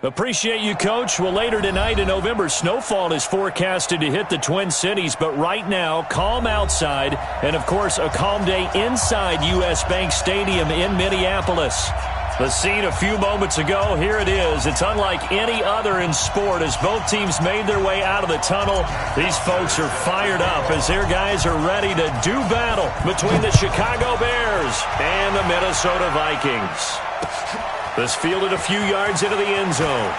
Appreciate you, Coach. Well, later tonight in November, snowfall is forecasted to hit the Twin Cities, but right now, calm outside, and, of course, a calm day inside U.S. Bank Stadium in Minneapolis. The scene a few moments ago, here it is. It's unlike any other in sport as both teams made their way out of the tunnel. These folks are fired up as their guys are ready to do battle between the Chicago Bears and the Minnesota Vikings. This fielded a few yards into the end zone.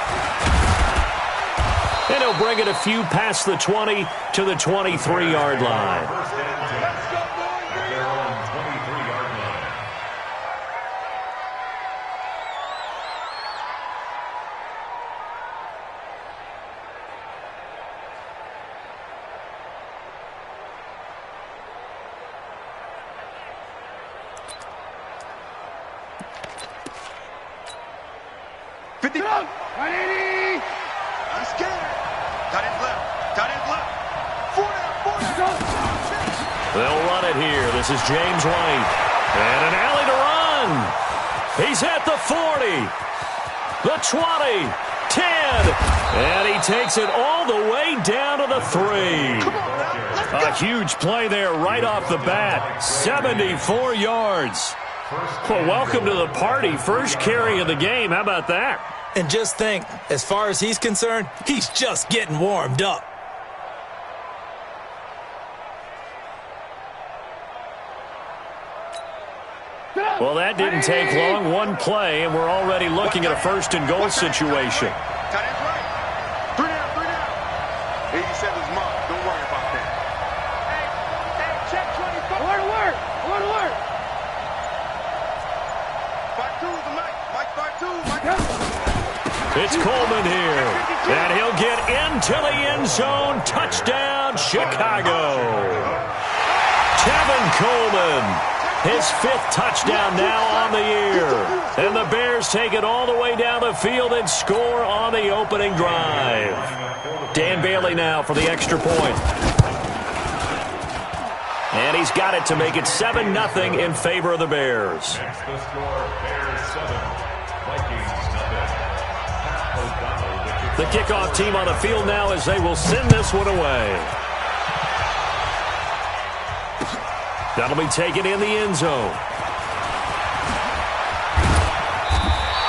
And he'll bring it a few past the 20 to the 23-yard line. They'll run it here. This is James White. And an alley to run. He's at the 40, the 20, 10. And he takes it all the way down to the 3. A huge play there right off the bat. 74 yards. Well, welcome to the party. First carry of the game. How about that? And just think, as far as he's concerned, he's just getting warmed up. Well, that didn't take long. One play, and we're already looking at a first-and-goal situation. Tight end's right. 3 down. 87's mark. Don't worry about that. Hey, check 24. Alert. 5-2's the mic. Mike 5-2. It's Coleman here. And he'll get into the end zone. Touchdown, Chicago. Tevin Coleman. His 5th touchdown now on the year. And the Bears take it all the way down the field and score on the opening drive. Dan Bailey now for the extra point. And he's got it to make it 7-0 in favor of the Bears. Next the score, Bears 7, Vikings 7. The kickoff team on the field now as they will send this one away. That'll be taken in the end zone.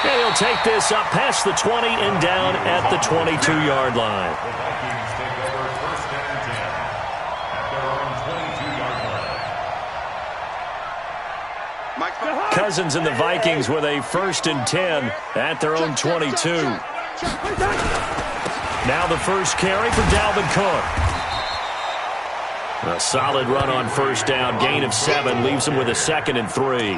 And he'll take this up past the 20 and down at the 22-yard line. The Vikings take over first and 10 at their own 22-yard line. Cousins and the Vikings with a 1st and 10 at their own 22. Now the first carry for Dalvin Cook. A solid run on first down. Gain of 7 leaves him with a 2nd and 3.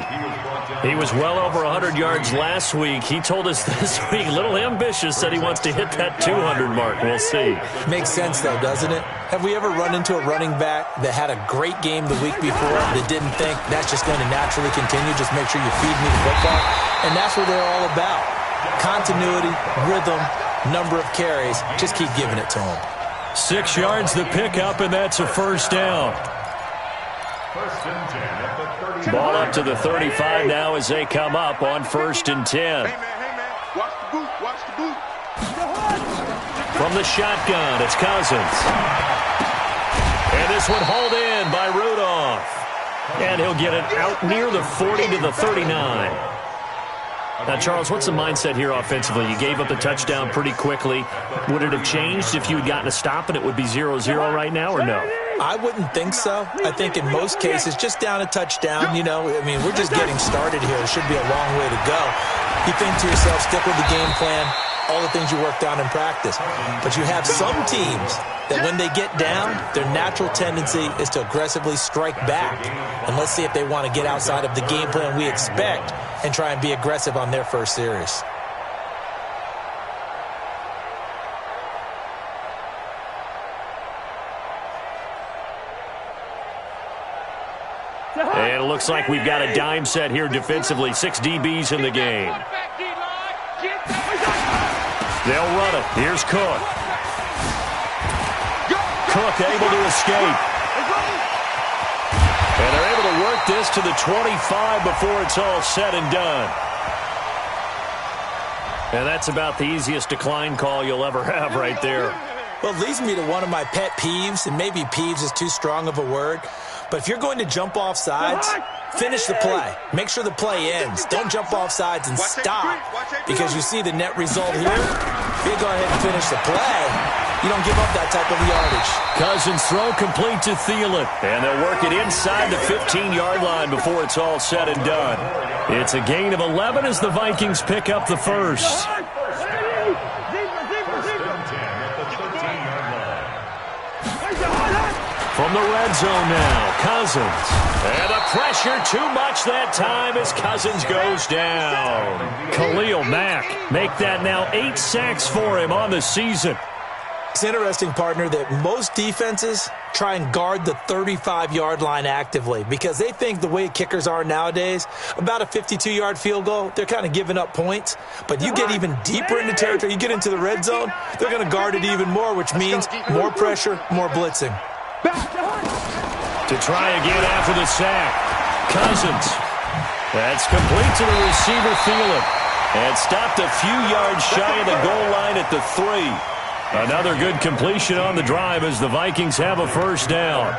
He was well over 100 yards last week. He told us this week, a little ambitious, said he wants to hit that 200 mark. We'll see. Makes sense, though, doesn't it? Have we ever run into a running back that had a great game the week before that didn't think that's just going to naturally continue? Just make sure you feed me the football. And that's what they're all about. Continuity, rhythm, number of carries. Just keep giving it to them. 6 yards the pickup, and that's a first down. First and 10 at the 30. Ball up to the 35 now as they come up on 1st and 10. Hey, man. Watch the boot. From the shotgun, it's Cousins. And this one hauled in by Rudolph. And he'll get it out near the 40 to the 39. Now, Charles, what's the mindset here offensively? You gave up the touchdown pretty quickly. Would it have changed if you had gotten a stop and it would be 0-0 right now, or no? I wouldn't think so. I think in most cases, just down a touchdown, you know, I mean, we're just getting started here. It should be a long way to go. You think to yourself, stick with the game plan, all the things you worked on in practice. But you have some teams that when they get down, their natural tendency is to aggressively strike back. And let's see if they want to get outside of the game plan we expect and try and be aggressive on their first series. And it looks like we've got a dime set here defensively. 6 DBs in the game. They'll run it. Here's Cook. Cook able to escape. And they're able to work this to the 25 before it's all said and done. And that's about the easiest decline call you'll ever have right there. Well, it leads me to one of my pet peeves, and maybe peeves is too strong of a word, but if you're going to jump off sides, finish the play. Make sure the play ends. Don't jump off sides and stop, because you see the net result here. If you go ahead and finish the play, you don't give up that type of yardage. Cousins' throw complete to Thielen, and they'll work it inside the 15-yard line before it's all said and done. It's a gain of 11 as the Vikings pick up the first. From the red zone now, Cousins. And the pressure too much that time as Cousins goes down. Khalil Mack make that now 8 sacks for him on the season. It's interesting, partner, that most defenses try and guard the 35-yard line actively because they think the way kickers are nowadays, about a 52-yard field goal, they're kind of giving up points. But you get even deeper into territory, you get into the red zone, they're going to guard it even more, which means more pressure, more blitzing. To try again after the sack, Cousins. That's complete to the receiver, Thielen. And stopped a few yards shy of the goal line at the 3. Another good completion on the drive as the Vikings have a first down.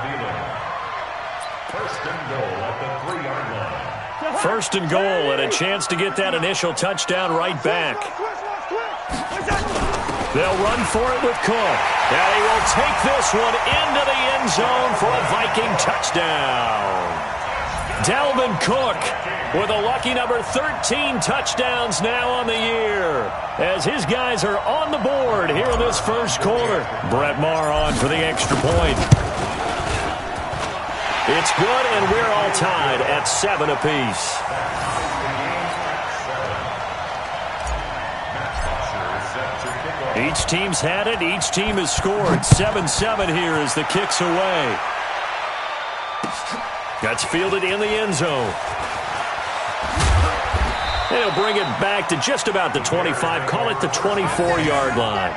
First and goal at the 3-yard line. First and goal and a chance to get that initial touchdown right back. They'll run for it with Cook. And he will take this one into the end zone for a Viking touchdown. Dalvin Cook with a lucky number 13 touchdowns now on the year as his guys are on the board here in this first quarter. Brett Maher on for the extra point. It's good, and we're all tied at 7 apiece. Each team's had it. Each team has scored. 7-7 here as the kick's away. That's fielded in the end zone. They'll bring it back to just about the 25. Call it the 24-yard line.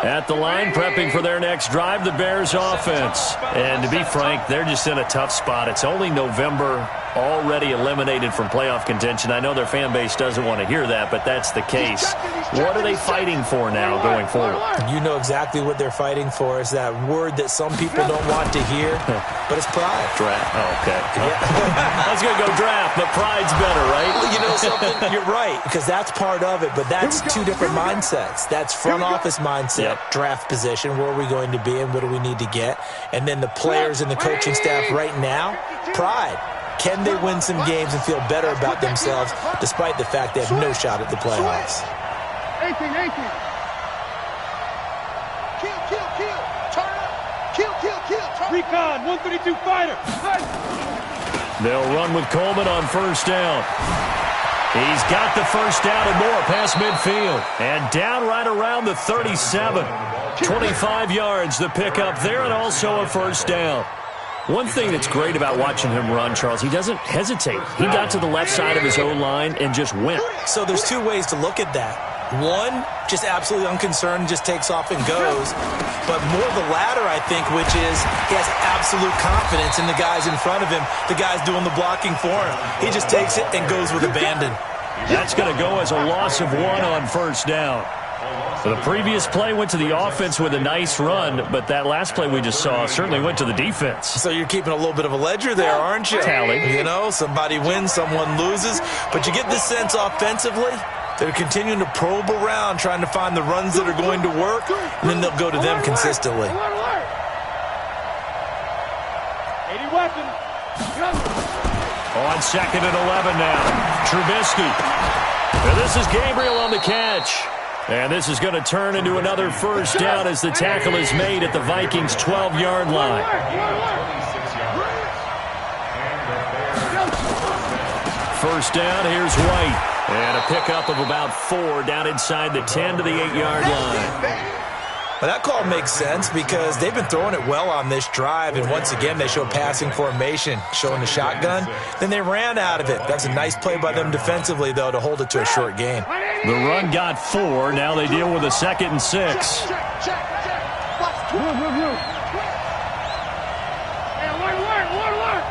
At the line, prepping for their next drive, the Bears offense. And to be frank, they're just in a tough spot. It's only November, already eliminated from playoff contention. I know their fan base doesn't want to hear that, but that's the case. What are they fighting for now going forward? You know exactly what they're fighting for. Is that word that some people don't want to hear, but it's pride. Draft. Oh, okay. Yeah. I was going to go draft, but pride's better, right? Well, you know something? You're right, because that's part of it, but that's two different mindsets. That's front office mindset, draft position, where are we going to be and what do we need to get? And then the players and the coaching staff right now, pride. Can they win some games and feel better about themselves despite the fact they have no shot at the playoffs? 18. Kill. Turn up. Kill. Recon, 132 fighter. They'll run with Coleman on first down. He's got the first down and more past midfield. And down right around the 37. 25 yards the pickup there and also a first down. One thing that's great about watching him run, Charles, he doesn't hesitate. He got to the left side of his O-line and just went. So there's two ways to look at that. One, just absolutely unconcerned, just takes off and goes. But more the latter, I think, which is he has absolute confidence in the guys in front of him, the guys doing the blocking for him. He just takes it and goes with abandon. That's going to go as a loss of 1 on first down. So the previous play went to the offense with a nice run, but that last play we just saw certainly went to the defense. So you're keeping a little bit of a ledger there, aren't you? Tally. You know, somebody wins, someone loses. But you get this sense offensively, they're continuing to probe around, trying to find the runs that are going to work, and then they'll go to them consistently. 80 weapons. On second and 11 now. Trubisky. And this is Gabriel on the catch. And this is going to turn into another first down as the tackle is made at the Vikings' 12-yard line. First down, here's White. And a pickup of about 4 down inside the 10 to the 8-yard line. Well, that call makes sense because they've been throwing it well on this drive, and once again they show passing formation, showing the shotgun. Then they ran out of it. That's a nice play by them defensively, though, to hold it to a short gain. The run got 4. Now they deal with a 2nd and 6. Check. Move. Hey, alert.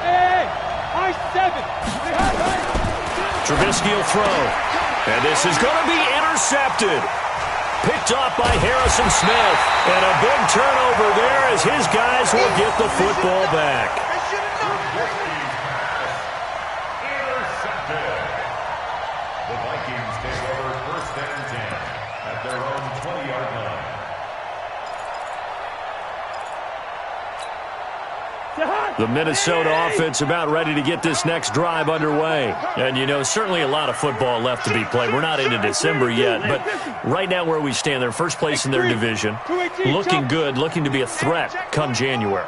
Hey, I-7. Trubisky will throw. And this is going to be intercepted. Picked off by Harrison Smith. And a big turnover there as his guys will get the football back. Intercepted. The Vikings take over 1st and 10 at their own 20-yard line. The Minnesota offense about ready to get this next drive underway. And, you know, certainly a lot of football left to be played. We're not into December yet, but right now where we stand, they're first place in their division. Looking good, looking to be a threat come January.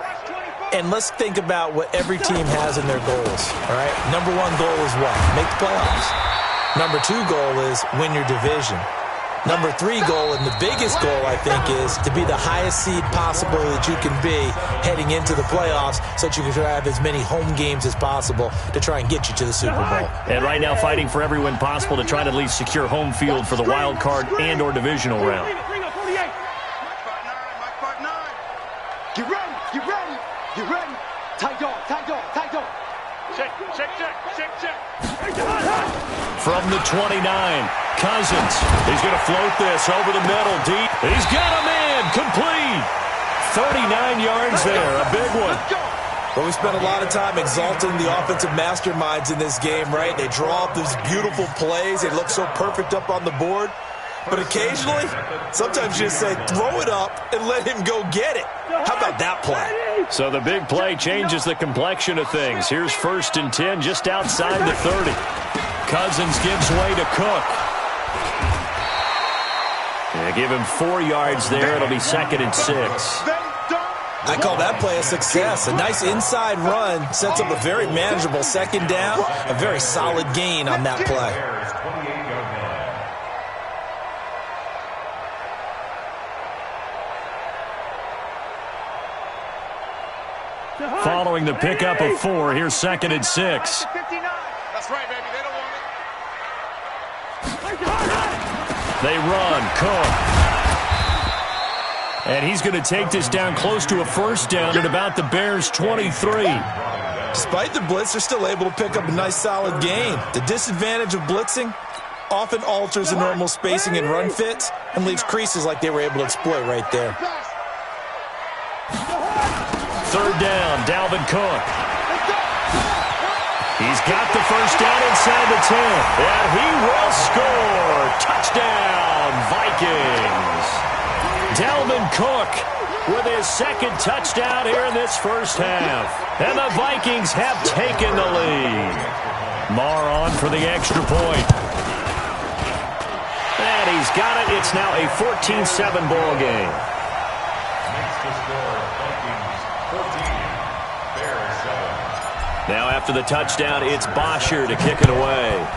And let's think about what every team has in their goals, all right? Number 1 goal is what? Make the playoffs. Number 2 goal is win your division. Number 3 goal, and the biggest goal, I think, is to be the highest seed possible that you can be heading into the playoffs so that you can have as many home games as possible to try and get you to the Super Bowl. And right now fighting for every win possible to try to at least secure home field for the wild card and or divisional round. Get ready. Tight dog. Check. From the 29, Cousins. He's going to float this over the middle deep. He's got a man complete. 39 yards there, a big one. Well, we spent a lot of time exalting the offensive masterminds in this game, right? They draw up these beautiful plays. They look so perfect up on the board. But occasionally, sometimes you just say, throw it up and let him go get it. How about that play? So the big play changes the complexion of things. Here's 1st and 10 just outside the 30. Cousins gives way to Cook. Yeah, give him 4 yards there. It'll be 2nd and 6. I call that play a success. A nice inside run sets up a very manageable 2nd down. A very solid gain on that play. Following the pickup of 4, here's 2nd and 6. That's right, baby. They don't want it. They run. Cook. And he's going to take this down close to a 1st down at about the Bears' 23. Despite the blitz, they're still able to pick up a nice solid gain. The disadvantage of blitzing often alters the normal spacing and run fits and leaves creases like they were able to exploit right there. 3rd down, Dalvin Cook. He's got the 1st down inside the 10. And he will score. Touchdown, Vikings. Dalvin Cook with his 2nd touchdown here in this 1st half. And the Vikings have taken the lead. Marr on for the extra point. And he's got it. It's now a 14-7 ball game. Makes the score Vikings 14, Bears 7. Now after the touchdown, it's Bosher to kick it away.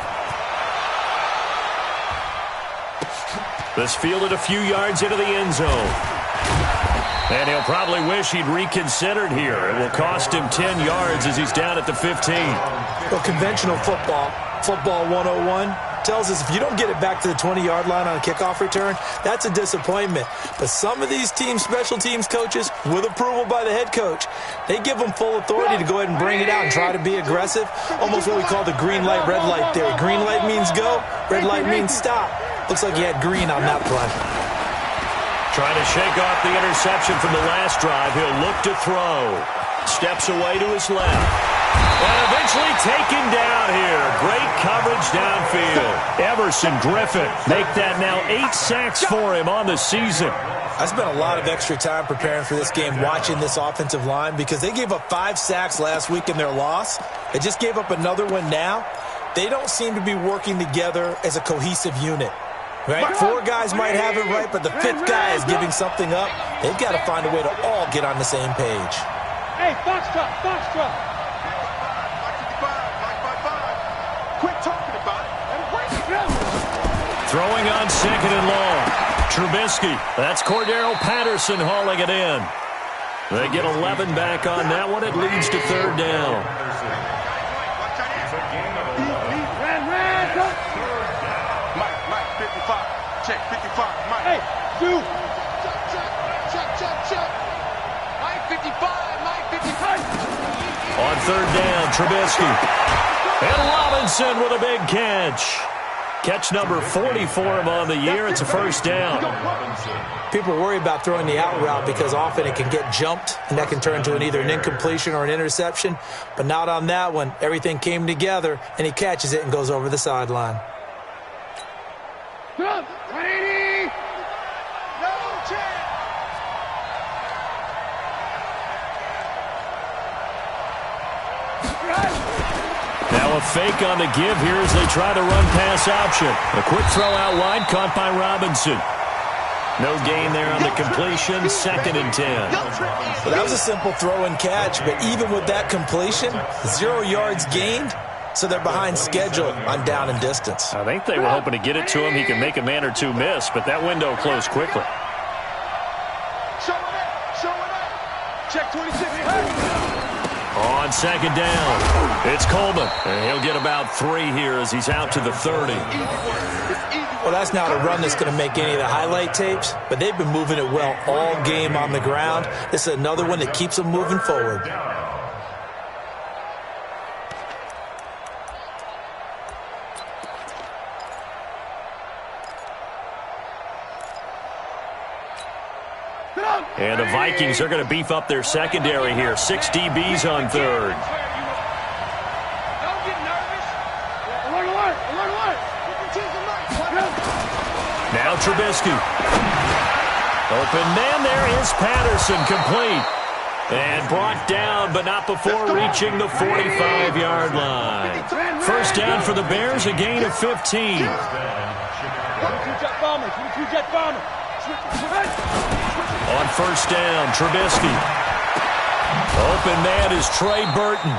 This fielded a few yards into the end zone. And he'll probably wish he'd reconsidered here. It will cost him 10 yards as he's down at the 15. Well, conventional football 101, tells us if you don't get it back to the 20-yard line on a kickoff return, that's a disappointment. But some of these special teams coaches, with approval by the head coach, they give them full authority to go ahead and bring it out and try to be aggressive. Almost what we call the green light, red light theory. Green light means go, red light means stop. Looks like he had green on that play. Trying to shake off the interception from the last drive. He'll look to throw. Steps away to his left. And eventually taken down here. Great coverage downfield. Everson Griffin make that now 8 sacks for him on the season. I spent a lot of extra time preparing for this game watching this offensive line because they gave up 5 sacks last week in their loss. They just gave up another one now. They don't seem to be working together as a cohesive unit. Right? 4 guys might have it right, but the 5th guy is giving something up. They've got to find a way to all get on the same page. Hey, Foxtrot. Quit talking about it. Throwing on 2nd and long. Trubisky. That's Cordero Patterson hauling it in. They get 11 back on that one. It leads to 3rd down. Check 55, Mike. Hey, dude. Check. Mike 55, Mike 55. On third down, Trubisky. And Robinson with a big catch. Catch number 40 for him on the year. It's a first down. People worry about throwing the out route because often it can get jumped, and that can turn into either an incompletion or an interception. But not on that one. Everything came together, and he catches it and goes over the sideline. 180. No chance. Now a fake on the give here as they try to run pass option. A quick throw out wide, caught by Robinson. No gain there on the completion, 2nd and 10. Well, that was a simple throw and catch, but even with that completion, 0 yards gained, so they're behind schedule on down and distance. I think they were hoping to get it to him. He can make a man or two miss, but that window closed quickly. Show it up. Check 26. On 2nd down, it's Coleman. And he'll get about 3 here as he's out to the 30. Well, that's not a run that's going to make any of the highlight tapes, but they've been moving it well all game on the ground. This is another one that keeps them moving forward. And the Vikings are going to beef up their secondary here. 6 DBs on third. Don't get nervous. Alert. Now Trubisky. Open man there is Patterson, complete. And brought down, but not before reaching the 45-yard line. First down for the Bears, a gain of 15. On first down, Trubisky. Open man is Trey Burton.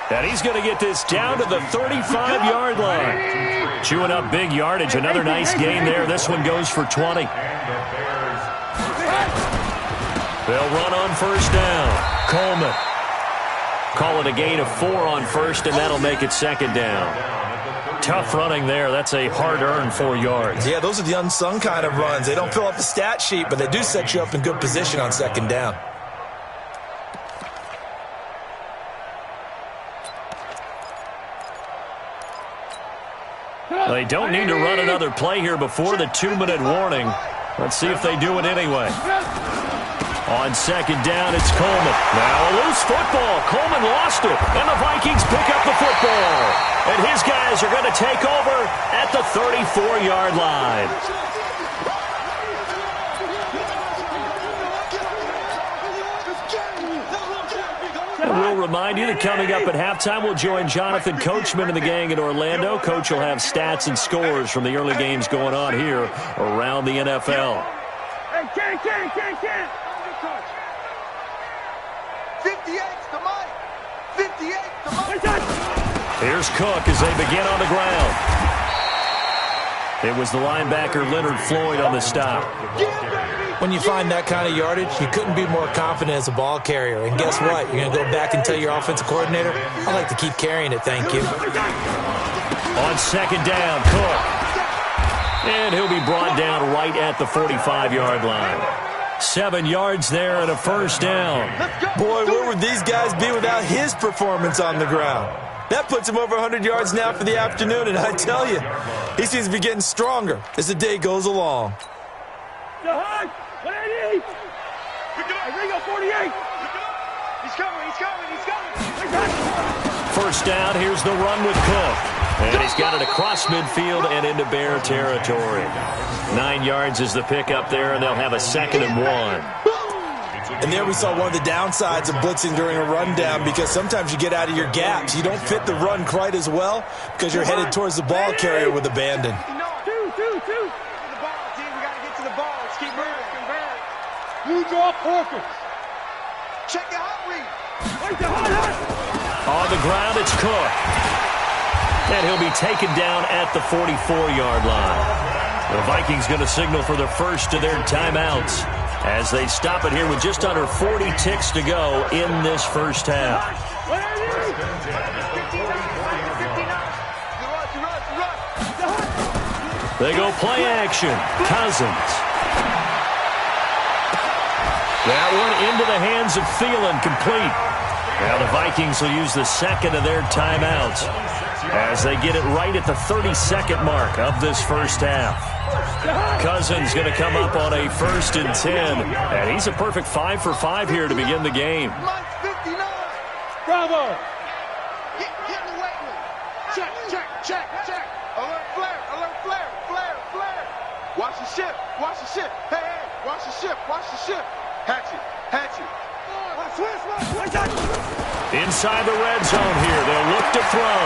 And he's going to get this down to the 35-yard line. Chewing up big yardage. Another nice gain there. This one goes for 20. They'll run on first down. Coleman. Call it a gain of 4 on first, and that'll make it 2nd down. Tough running there. That's a hard-earned 4 yards. Yeah, those are the unsung kind of runs. They don't fill up the stat sheet, but they do set you up in good position on 2nd down. They don't need to run another play here before the 2-minute warning. Let's see if they do it anyway. On 2nd down, it's Coleman. Now a loose football. Coleman lost it, and the Vikings pick up the football. And his guys are going to take over at the 34-yard line. And we'll remind you that coming up at halftime, we'll join Jonathan Coachman and the gang in Orlando. Coach will have stats and scores from the early games going on here around the NFL. Hey, Ken. 58's the Mike. 58's the Mike. Here's Cook as they begin on the ground. It was the linebacker Leonard Floyd on the stop. When you find that kind of yardage, you couldn't be more confident as a ball carrier. And guess what? You're going to go back and tell your offensive coordinator, I'd like to keep carrying it, thank you. On 2nd down, Cook. And he'll be brought down right at the 45-yard line. 7 yards there and a first down. Boy, where would these guys be without his performance on the ground? That puts him over 100 yards now for the afternoon, and I tell you, he seems to be getting stronger as the day goes along. 180. Ringo 48. He's coming. First down, here's the run with Cook. And he's got it across midfield and into Bear territory. 9 yards is the pickup there, and they'll have a 2nd and 1. And there we saw one of the downsides of blitzing during a rundown, because sometimes you get out of your gaps. You don't fit the run quite as well because you're headed towards the ball carrier with abandon. You draw perfect. Check the hot read. On the ground, it's Cook. And he'll be taken down at the 44-yard line. The Vikings going to signal for the first of their timeouts as they stop it here with just under 40 ticks to go in this first half. They go play action. Cousins. That one into the hands of Thielen, complete. Now the Vikings will use the second of their timeouts as they get it right at the 32nd mark of this first half. Cousins going to come up on a 1st and 10, and he's a perfect 5 for 5 here to begin the game. Bravo! Get in the weight room. Check. Alert flare. Watch the ship. Hey, watch the ship. Hatch it. Inside the red zone here, they'll look to throw.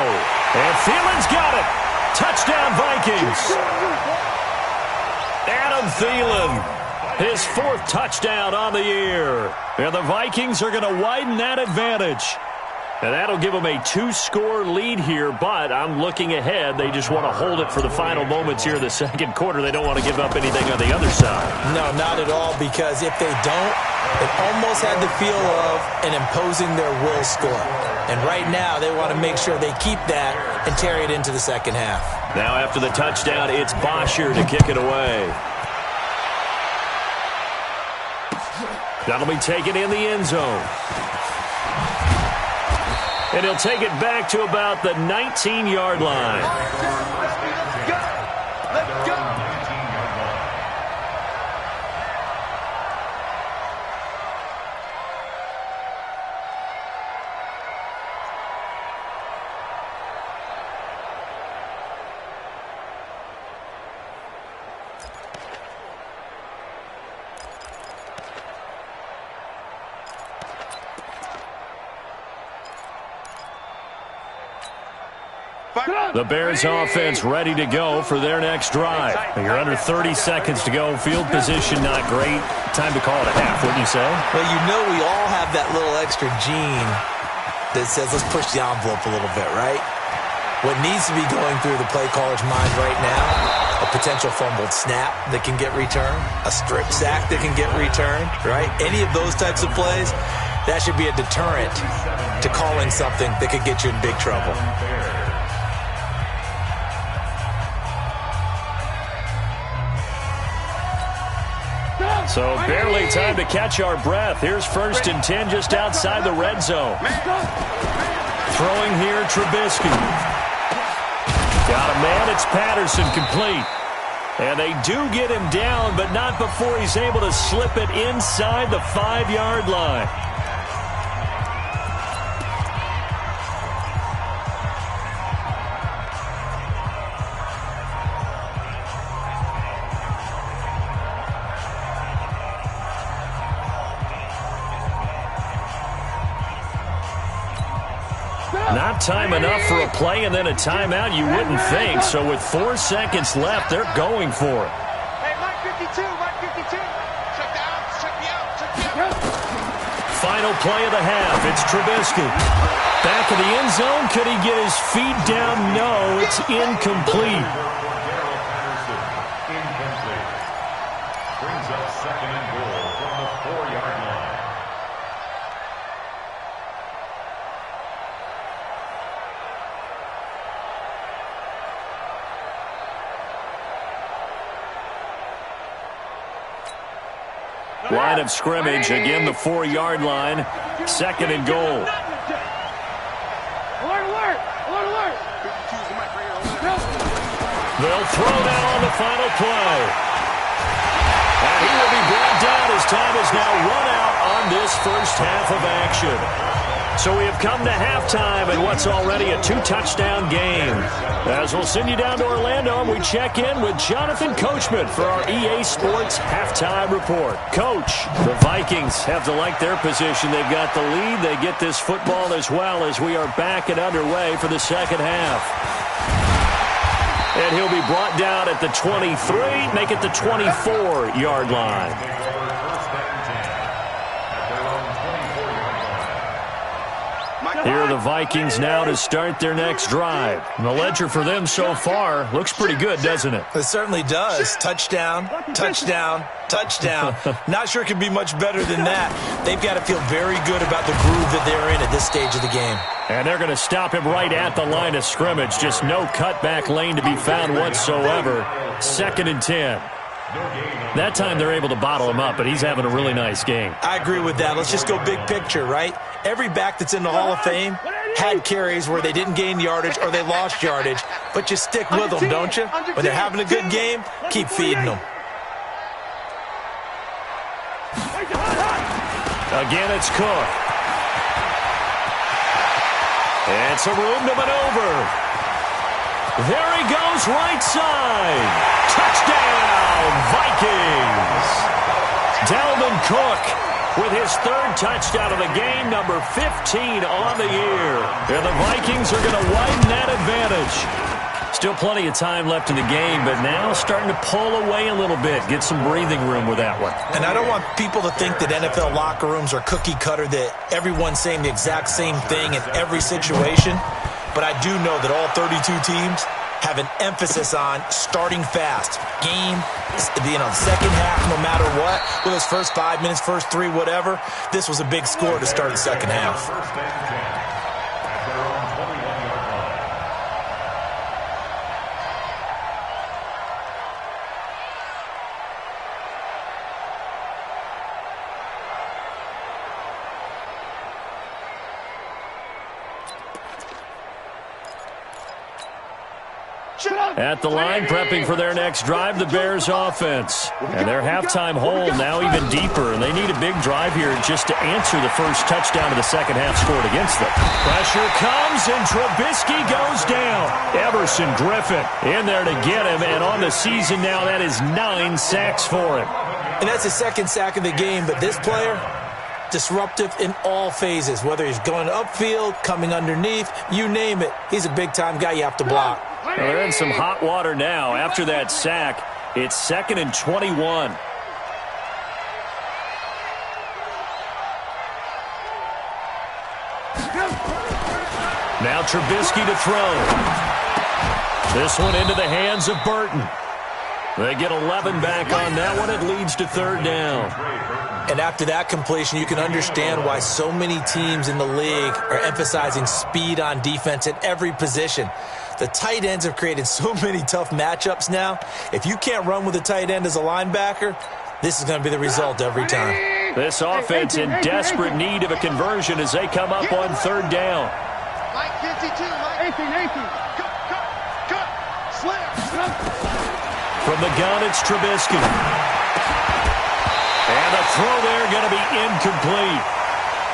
And Thielen's got it. Touchdown, Vikings. Adam Thielen, his 4th touchdown on the year. And the Vikings are going to widen that advantage. And that'll give them a 2-score lead here, but I'm looking ahead. They just want to hold it for the final moments here in the second quarter. They don't want to give up anything on the other side. No, not at all, because if they don't, it almost had the feel of an imposing their will score. And right now, they want to make sure they keep that and carry it into the second half. Now after the touchdown, it's Bosher to kick it away. That'll be taken in the end zone. And he'll take it back to about the 19-yard line. Let's go. The Bears offense ready to go for their next drive. You're under 30 seconds to go. Field position not great. Time to call it a half, wouldn't you say? Well, you know we all have that little extra gene that says let's push the envelope a little bit, right? What needs to be going through the play caller's mind right now, a potential fumbled snap that can get returned, a strip sack that can get returned, right? Any of those types of plays, that should be a deterrent to calling something that could get you in big trouble. So barely time to catch our breath. Here's 1st and 10 just outside the red zone. Throwing here, Trubisky. Got a man, it's Patterson, complete. And they do get him down, but not before he's able to slip it inside the 5-yard line. Not time enough for a play and then a timeout, you wouldn't think. So with 4 seconds left, they're going for it. Hey, Mike 52. Check the out. Final play of the half. It's Trubisky. Back of the end zone. Could he get his feet down? No, it's incomplete. Incomplete. Brings up 2nd and goal from the 4-yard line. Line of scrimmage, again the 4-yard line. 2nd and goal. Alert! They'll throw that on the final play. And he will be brought down as time is now run out on this first half of action. So we have come to halftime in what's already a 2-touchdown game. As we'll send you down to Orlando, and we check in with Jonathan Coachman for our EA Sports Halftime Report. Coach, the Vikings have to like their position. They've got the lead. They get this football as well as we are back and underway for the second half. And he'll be brought down at the 23, make it the 24-yard line. Here are the Vikings now to start their next drive. And the ledger for them so far looks pretty good, doesn't it? It certainly does. Touchdown, touchdown, touchdown. Not sure it could be much better than that. They've got to feel very good about the groove that they're in at this stage of the game. And they're going to stop him right at the line of scrimmage. Just no cutback lane to be found whatsoever. 2nd and 10. That time they're able to bottle him up, but he's having a really nice game. I agree with that. Let's just go big picture, right? Every back that's in the Hall of Fame had carries where they didn't gain yardage or they lost yardage, but you stick with them, don't you? When they're having a good game, keep feeding them. Again, it's Cook. It's a room to maneuver. There he goes, right side. Touchdown, Vikings. Dalvin Cook with his 3rd touchdown of the game, number 15 on the year. And the Vikings are going to widen that advantage. Still plenty of time left in the game, but now starting to pull away a little bit, get some breathing room with that one. And I don't want people to think that NFL locker rooms are cookie cutter, that everyone's saying the exact same thing in every situation. But I do know that all 32 teams have an emphasis on starting fast. Game, second half, no matter what. Whether it's first 5 minutes, first 3, whatever. This was a big score to start the second half. At the line, prepping for their next drive, the Bears offense. And their halftime hole now even deeper, and they need a big drive here just to answer the first touchdown of the second half scored against them. Pressure comes, and Trubisky goes down. Everson Griffin in there to get him, and on the season now, that is 9 sacks for him. And that's his 2nd sack of the game, but this player, disruptive in all phases, whether he's going upfield, coming underneath, you name it. He's a big-time guy you have to block. Well, they're in some hot water now. After that sack, it's 2nd and 21. Now Trubisky to throw. This one into the hands of Burton. They get 11 back on that one. It leads to 3rd down. And after that completion, you can understand why so many teams in the league are emphasizing speed on defense at every position. The tight ends have created so many tough matchups now. If you can't run with a tight end as a linebacker, this is going to be the result every time. This offense in desperate need of a conversion as they come up on 3rd down. Mike 52, Mike 18. Cut. Slam. From the gun, it's Trubisky. And the throw there going to be incomplete.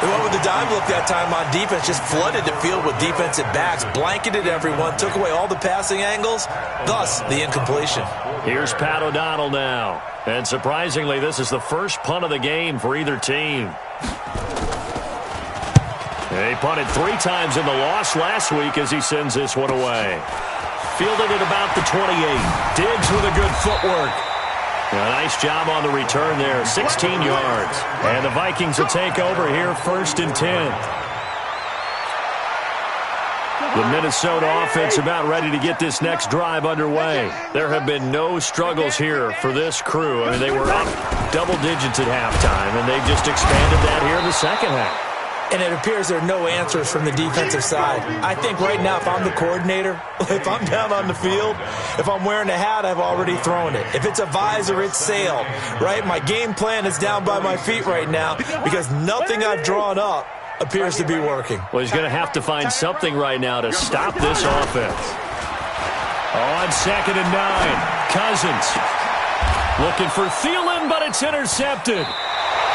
They went with the dime look that time on defense, just flooded the field with defensive backs, blanketed everyone, took away all the passing angles, thus the incompletion. Here's Pat O'Donnell now. And surprisingly, this is the first punt of the game for either team. He punted 3 times in the loss last week as he sends this one away. Fielded at about the 28. Diggs with a good footwork. A nice job on the return there, 16 yards. And the Vikings will take over here 1st and 10. The Minnesota offense about ready to get this next drive underway. There have been no struggles here for this crew. I mean, they were up double digits at halftime, and they've just expanded that here in the second half. And it appears there are no answers from the defensive side. I think right now, if I'm the coordinator, if I'm down on the field, if I'm wearing a hat, I've already thrown it. If it's a visor, it's sailed, right? My game plan is down by my feet right now because nothing I've drawn up appears to be working. Well, he's going to have to find something right now to stop this offense. On 2nd and 9, Cousins looking for Thielen, but it's intercepted.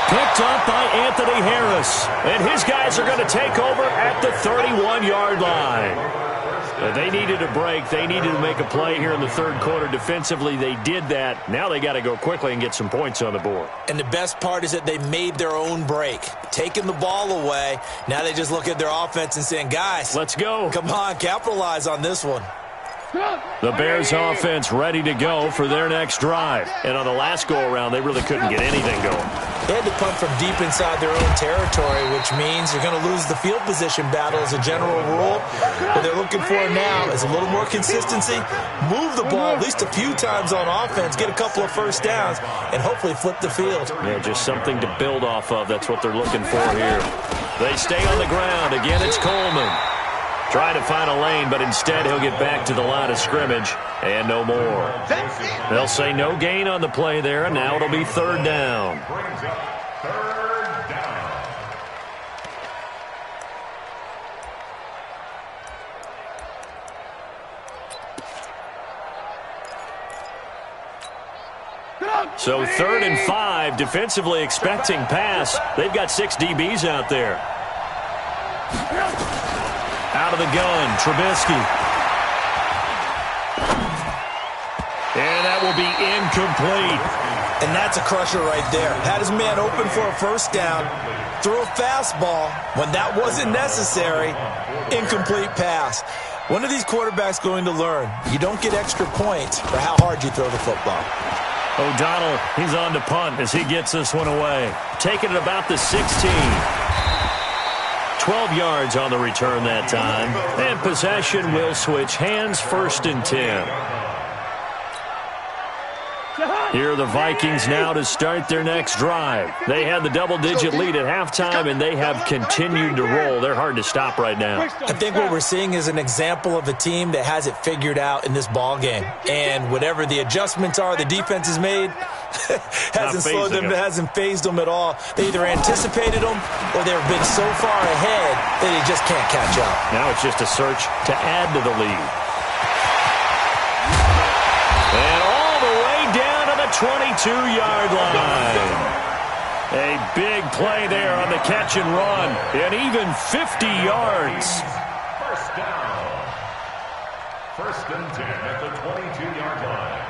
Picked up by Anthony Harris. And his guys are going to take over at the 31-yard line. They needed a break. They needed to make a play here in the 3rd quarter. Defensively, they did that. Now they got to go quickly and get some points on the board. And the best part is that they made their own break. Taking the ball away. Now they just look at their offense and saying, guys, let's go. Come on, capitalize on this one. The Bears offense ready to go for their next drive. And on the last go-around, they really couldn't get anything going. They had to punt from deep inside their own territory, which means you're going to lose the field position battle as a general rule. What they're looking for now is a little more consistency, move the ball at least a few times on offense, get a couple of first downs, and hopefully flip the field. Yeah, just something to build off of. That's what they're looking for here. They stay on the ground. Again, it's Coleman. Trying to find a lane, but instead he'll get back to the line of scrimmage and no more. They'll say no gain on the play there, and now it'll be third down. Brings up third down. So 3rd and 5, defensively expecting pass. They've got 6 DBs out there. Out of the gun, Trubisky. And that will be incomplete. And that's a crusher right there. Had his man open for a first down, threw a fastball when that wasn't necessary. Incomplete pass. When are these quarterbacks going to learn? You don't get extra points for how hard you throw the football. O'Donnell, he's on to punt as he gets this one away. Taking it about the 16. 12 yards on the return that time. And possession will switch hands, 1st and 10. Here are the Vikings now to start their next drive. They had the double-digit lead at halftime, and they have continued to roll. They're hard to stop right now. I think what we're seeing is an example of a team that has it figured out in this ball game. And whatever the adjustments are the defense has made, hasn't slowed them, hasn't phased them at all. They either anticipated them or they've been so far ahead that they just can't catch up. Now it's just a search to add to the lead. And all the way down to the 22-yard line. A big play there on the catch and run. And even 50 yards. First down. 1st and 10 at the 22-yard line.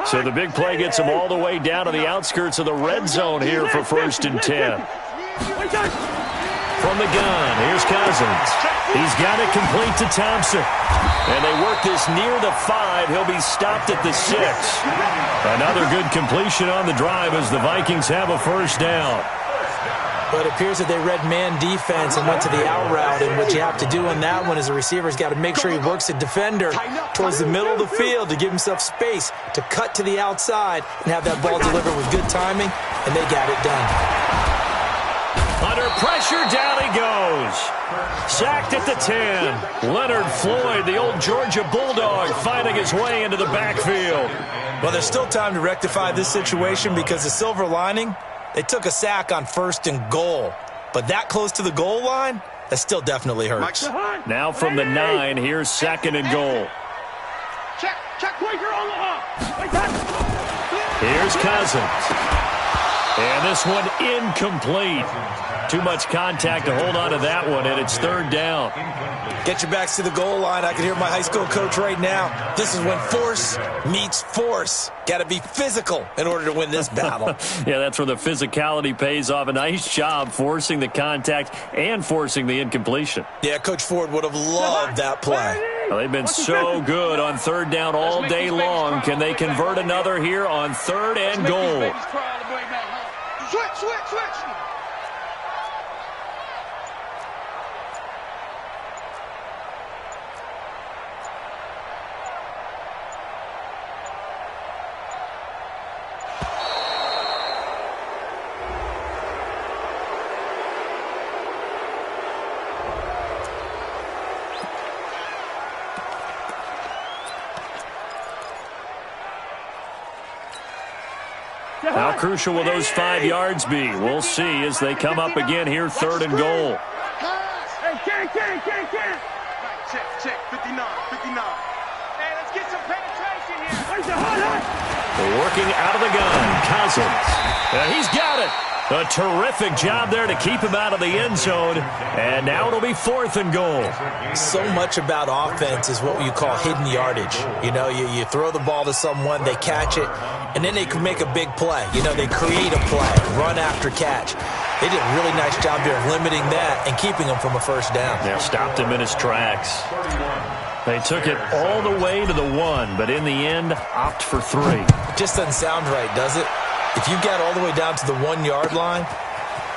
So the big play gets him all the way down to the outskirts of the red zone here for 1st and 10. From the gun, here's Cousins. He's got it complete to Thompson. And they work this near the 5. He'll be stopped at the 6. Another good completion on the drive as the Vikings have a first down. But it appears that they read man defense and went to the out route, and what you have to do on that one is the receiver's got to make sure he works the defender towards the middle of the field to give himself space to cut to the outside and have that ball delivered with good timing, and they got it done. Under pressure, down he goes. Sacked at the 10. Leonard Floyd, the old Georgia Bulldog, finding his way into the backfield. Well, there's still time to rectify this situation because the silver lining, they took a sack on 1st and goal. But that close to the goal line, that still definitely hurts. Now from the 9, here's 2nd and goal. Here's Cousins. And this one incomplete. Too much contact to hold on to that one, and it's 3rd down. Get your backs to the goal line. I can hear my high school coach right now. This is when force meets force. Got to be physical in order to win this battle. Yeah, that's where the physicality pays off. A nice job forcing the contact and forcing the incompletion. Yeah, Coach Ford would have loved that play. Well, they've been so good on 3rd down all day long. Can they convert another here on 3rd and goal? Switch. How crucial will those 5 yards be? We'll see as they come up again here, 3rd and goal. Hey, can't. Check, 59. Hey, let's get some penetration here. Working out of the gun, Cousins. And he's got it. A terrific job there to keep him out of the end zone. And now it'll be 4th and goal. So much about offense is what you call hidden yardage. You know, you throw the ball to someone, they catch it, and then they can make a big play. You know, they create a play, run after catch. They did a really nice job there of limiting that and keeping him from a first down. Yeah, stopped him in his tracks. They took it all the way to the 1, but in the end, opt for 3. It just doesn't sound right, does it? If you got all the way down to the 1-yard line,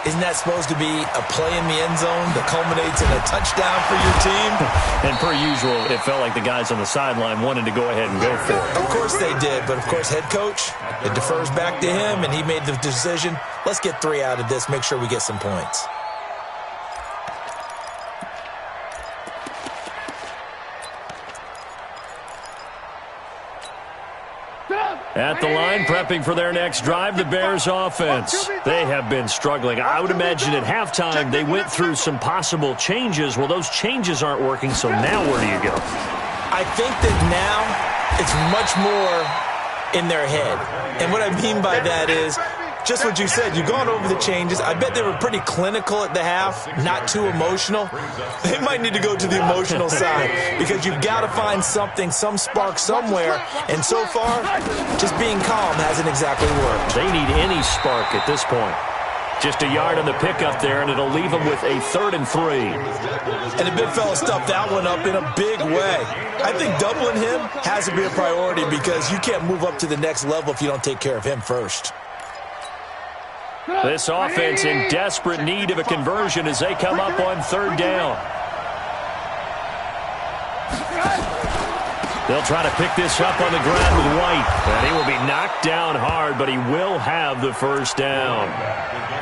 isn't that supposed to be a play in the end zone that culminates in a touchdown for your team? And per usual, it felt like the guys on the sideline wanted to go ahead and go for it. Of course they did, but of course head coach, it defers back to him, and he made the decision, let's get 3 out of this, make sure we get some points. At the line, prepping for their next drive, the Bears offense. They have been struggling. I would imagine at halftime they went through some possible changes. Well, those changes aren't working, so now where do you go? I think that now it's much more in their head. And what I mean by that is just what you said. You've gone over the changes. I bet they were pretty clinical at the half, not too emotional. They might need to go to the emotional side because you've got to find something, some spark somewhere. And so far, just being calm hasn't exactly worked. They need any spark at this point. Just a yard on the pickup there, and it'll leave them with a 3rd and 3. And the big fella stuffed that one up in a big way. I think doubling him has to be a priority because you can't move up to the next level if you don't take care of him first. This offense in desperate need of a conversion as they come up on 3rd down. They'll try to pick this up on the ground with White. And he will be knocked down hard, but he will have the first down.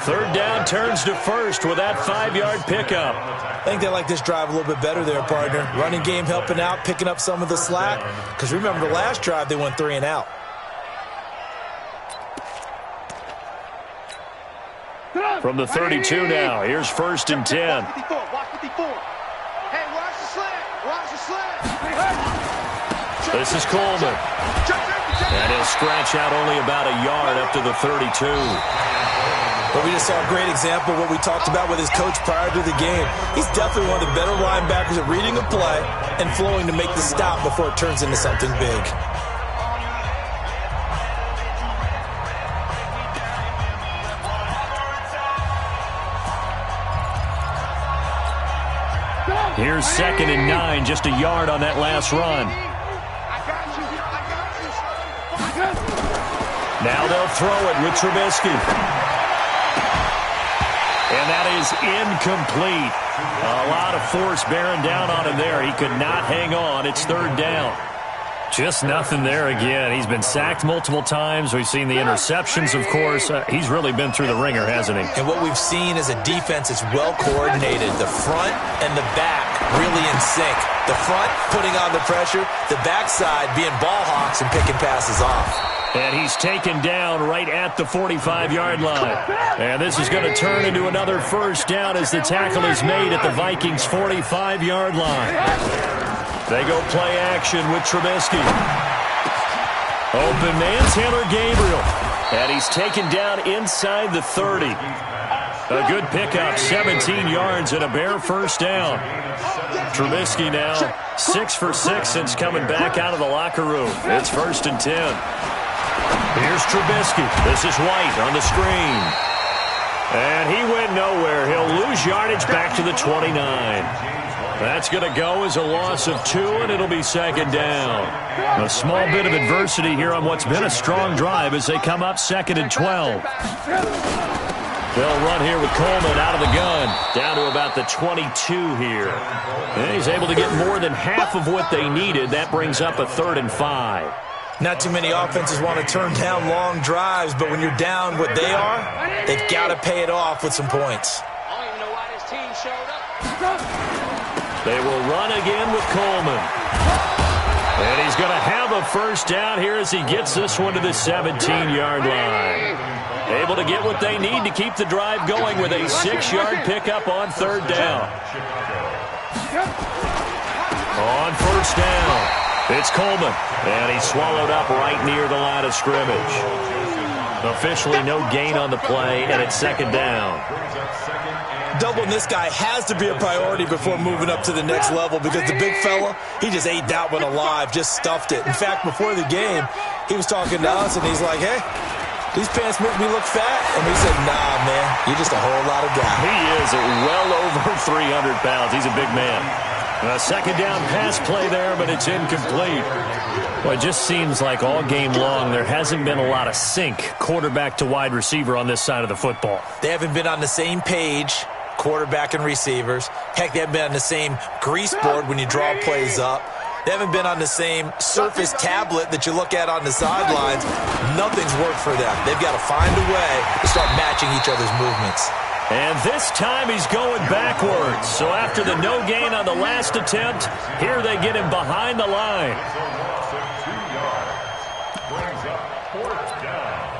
3rd down turns to 1st with that 5-yard pickup. I think they like this drive a little bit better there, partner. Running game helping out, picking up some of the slack. Because remember, the last drive they went 3 and out. From the 32 now, here's 1st and 10. Watch 54. Hey, watch the slant. Watch the slant. This is Coleman. And he'll scratch out only about a yard up to the 32. But we just saw a great example of what we talked about with his coach prior to the game. He's definitely one of the better linebackers at reading a play and flowing to make the stop before it turns into something big. Here's 2nd and 9, just a yard on that last run. Now they'll throw it with Trubisky. And that is incomplete. A lot of force bearing down on him there. He could not hang on. It's 3rd down. Just nothing there again. He's been sacked multiple times. We've seen the interceptions, of course. He's really been through the ringer, hasn't he? And what we've seen is a defense that's well coordinated. The front and the back really in sync. The front putting on the pressure, the backside being ball hawks and picking passes off. And he's taken down right at the 45-yard line. And this is going to turn into another first down as the tackle is made at the Vikings' 45-yard line. They go play action with Trubisky. Open man, Taylor Gabriel. And he's taken down inside the 30. A good pickup, 17 yards and a bare first down. Trubisky now 6 for 6 since coming back out of the locker room. It's 1st and 10. Here's Trubisky. This is White on the screen. And he went nowhere. He'll lose yardage back to the 29. That's going to go as a loss of 2, and it'll be 2nd down. A small bit of adversity here on what's been a strong drive as they come up 2nd and 12. They'll run here with Coleman out of the gun, down to about the 22 here. And he's able to get more than half of what they needed. That brings up a 3rd and 5. Not too many offenses want to turn down long drives, but when you're down what they are, they've got to pay it off with some points. I don't even know why this team showed up. They will run again with Coleman. And he's going to have a first down here as he gets this one to the 17-yard line. Able to get what they need to keep the drive going with a 6-yard pickup on 3rd down. On 1st down, it's Coleman. And he's swallowed up right near the line of scrimmage. Officially no gain on the play, and it's second down. Doubling this guy has to be a priority before moving up to the next level because the big fella, he just ate that one alive, just stuffed it. In fact, before the game, he was talking to us, and he's like, hey, these pants make me look fat. And we said, nah, man, you're just a whole lot of guy. He is well over 300 pounds. He's a big man. A second down pass play there, but it's incomplete. Well, it just seems like all game long there hasn't been a lot of sync quarterback to wide receiver on this side of the football. They haven't been on the same page, quarterback and receivers. Heck, they haven't been on the same grease board when you draw plays up. They haven't been on the same Surface tablet that you look at on the sidelines. Nothing's worked for them. They've got to find a way to start matching each other's movements. And this time he's going backwards. So after the no gain on the last attempt, here they get him behind the line. Brings up fourth down.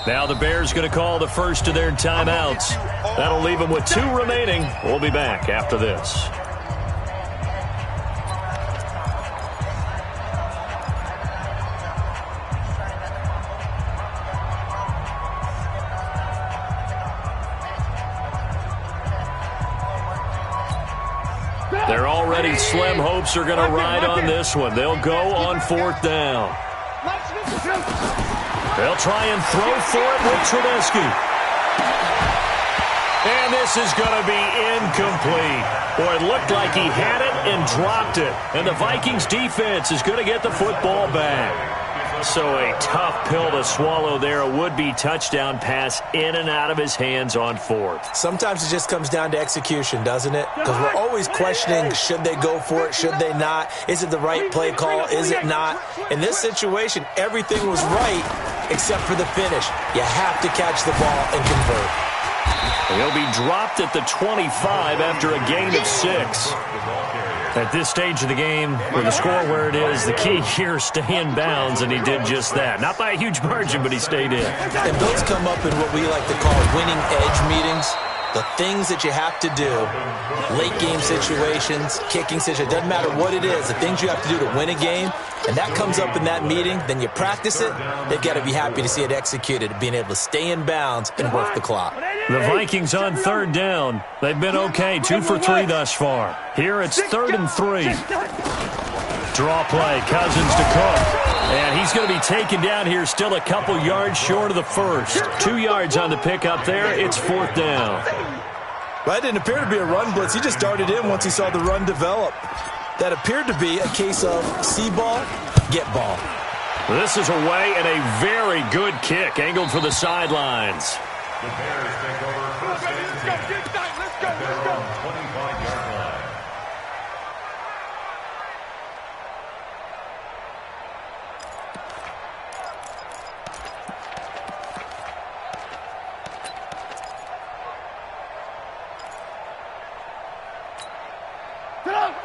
Now the Bears going to call the first of their timeouts. That'll leave them with 2 remaining. We'll be back after this. Their already slim hopes are going to ride on this one. They'll go on 4th down. They'll try and throw for it with Trubisky. And this is going to be incomplete. Boy, it looked like he had it and dropped it. And the Vikings defense is going to get the football back. So a tough pill to swallow there. A would-be touchdown pass in and out of his hands on 4th. Sometimes it just comes down to execution, doesn't it? Because we're always questioning, should they go for it, should they not? Is it the right play call, is it not? In this situation, everything was right except for the finish. You have to catch the ball and convert. He'll be dropped at the 25 after a gain of 6. At this stage of the game, with the score where it is, the key here is stay in bounds, and he did just that. Not by a huge margin, but he stayed in. And those come up in what we like to call winning edge meetings. The things that you have to do, late game situations, kicking situations, doesn't matter what it is, the things you have to do to win a game, and that comes up in that meeting, then you practice it, they've got to be happy to see it executed, being able to stay in bounds and work the clock. The Vikings on 3rd down. They've been okay, 2 for 3 thus far. Here it's 3rd and 3. Draw play, Cousins to Cook. And he's going to be taken down here, still a couple yards short of the first. 2 yards on the pickup there. It's 4th down. Well, that didn't appear to be a run blitz. He just darted in once he saw the run develop. That appeared to be a case of see ball, get ball. This is away and a very good kick, angled for the sidelines. The Bears take over first and 10 at their own 25-yard line.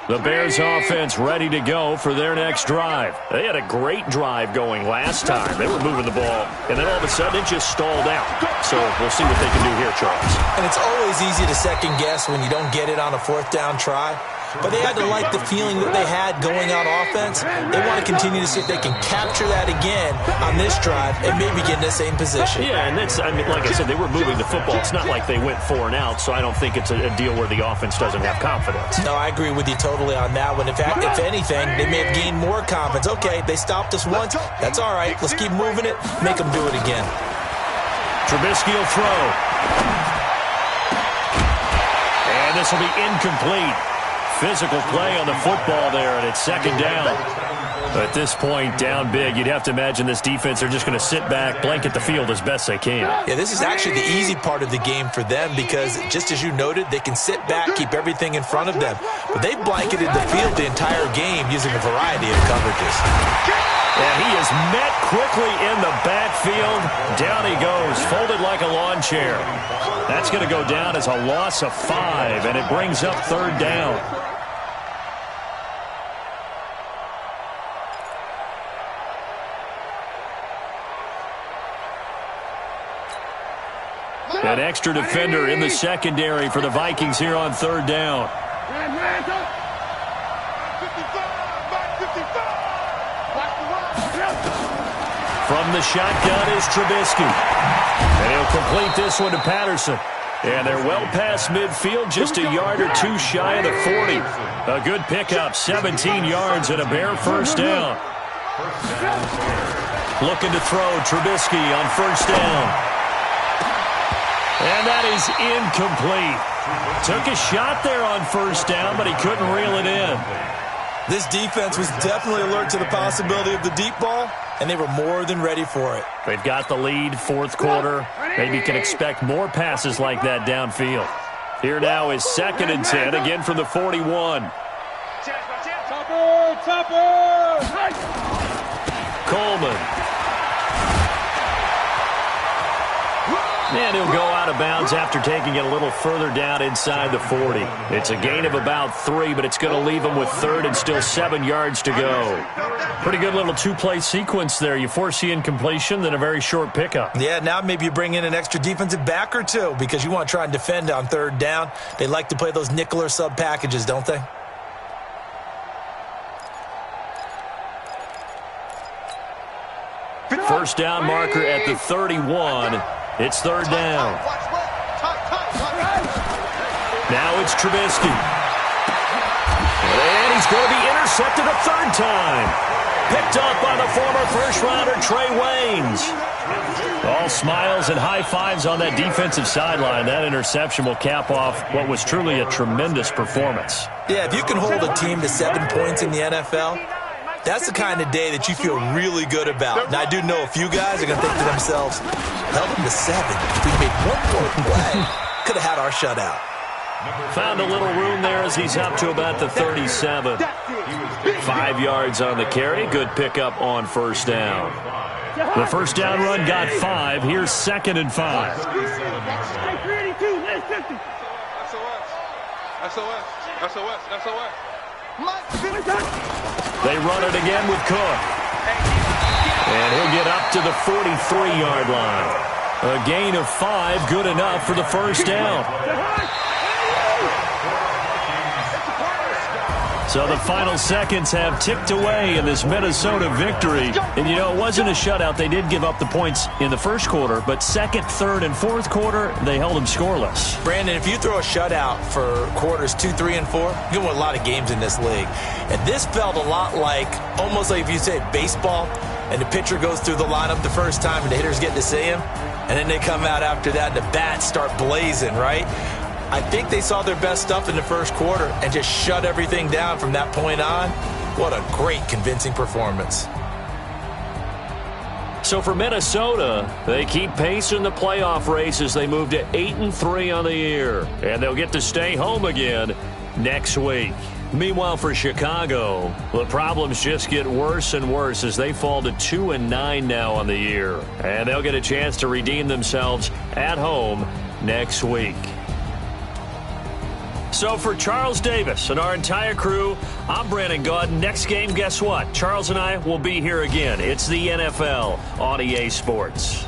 The Bears offense ready to go for their next drive. They had a great drive going last time. They were moving the ball, and then all of a sudden it just stalled out. So we'll see what they can do here, Charles. And it's always easy to second guess when you don't get it on a 4th down try. But they had to like the feeling that they had going on offense. They want to continue to see if they can capture that again on this drive and maybe get in the same position. Yeah, and that's, I mean, like I said, they were moving the football. It's not like they went 4 and out, so I don't think it's a deal where the offense doesn't have confidence. No, I agree with you totally on that one. In fact, if anything, they may have gained more confidence. Okay, they stopped us once. That's all right. Let's keep moving it. Make them do it again. Trubisky will throw. And this will be incomplete. Physical play on the football there, and it's 2nd down. At this point, down big, you'd have to imagine this defense are just going to sit back, blanket the field as best they can. Yeah, this is actually the easy part of the game for them because, just as you noted, they can sit back, keep everything in front of them. But they've blanketed the field the entire game using a variety of coverages. And he is met quickly in the backfield. Down he goes, folded like a lawn chair. That's going to go down as a loss of 5, and it brings up 3rd down. An extra defender in the secondary for the Vikings here on 3rd down. From the shotgun is Trubisky. And he'll complete this one to Patterson. And they're well past midfield, just a yard or two shy of the 40. A good pickup, 17 yards and a bare 1st down. Looking to throw, Trubisky on 1st down. And that is incomplete. Took a shot there on 1st down, but he couldn't reel it in. This defense was definitely alert to the possibility of the deep ball, and they were more than ready for it. They've got the lead, 4th quarter. Maybe can expect more passes like that downfield. Here now is 2nd and 10, again from the 41. Coleman. And he'll go out of bounds after taking it a little further down inside the 40. It's a gain of about 3, but it's going to leave him with 3rd and still 7 yards to go. Pretty good little 2-play sequence there. You force the incompletion, then a very short pickup. Yeah, now maybe you bring in an extra defensive back or two because you want to try and defend on 3rd down. They like to play those nickel or sub packages, don't they? First down marker at the 31. It's 3rd down. Now it's Trubisky. And he's going to be intercepted a 3rd time. Picked up by the former first-rounder Trey Waynes. All smiles and high fives on that defensive sideline. That interception will cap off what was truly a tremendous performance. Yeah, if you can hold a team to 7 points in the NFL, that's the kind of day that you feel really good about. Now, I do know a few guys are going to think to themselves, held them to 7. If we made 1 more play, could have had our shutout. Found a little room there as he's up to about the 37. 5 yards on the carry. Good pickup on 1st down. The 1st down run got 5. Here's 2nd and 5. SOS. They run it again with Cook. And he'll get up to the 43-yard line. A gain of 5, good enough for the 1st down. So the final seconds have ticked away in this Minnesota victory. And, you know, it wasn't a shutout. They did give up the points in the 1st quarter, but 2nd, 3rd, and 4th quarter, they held them scoreless. Brandon, if you throw a shutout for quarters 2, 3, and 4, you're going to win a lot of games in this league. And this felt a lot like, almost like if you say baseball, and the pitcher goes through the lineup the first time and the hitters get to see him, and then they come out after that and the bats start blazing, right? I think they saw their best stuff in the 1st quarter and just shut everything down from that point on. What a great, convincing performance. So for Minnesota, they keep pace in the playoff race as they move to 8-3 on the year. And they'll get to stay home again next week. Meanwhile, for Chicago, the problems just get worse and worse as they fall to 2-9 now on the year. And they'll get a chance to redeem themselves at home next week. So for Charles Davis and our entire crew, I'm Brandon Gaud. Next game, guess what? Charles and I will be here again. It's the NFL on EA Sports.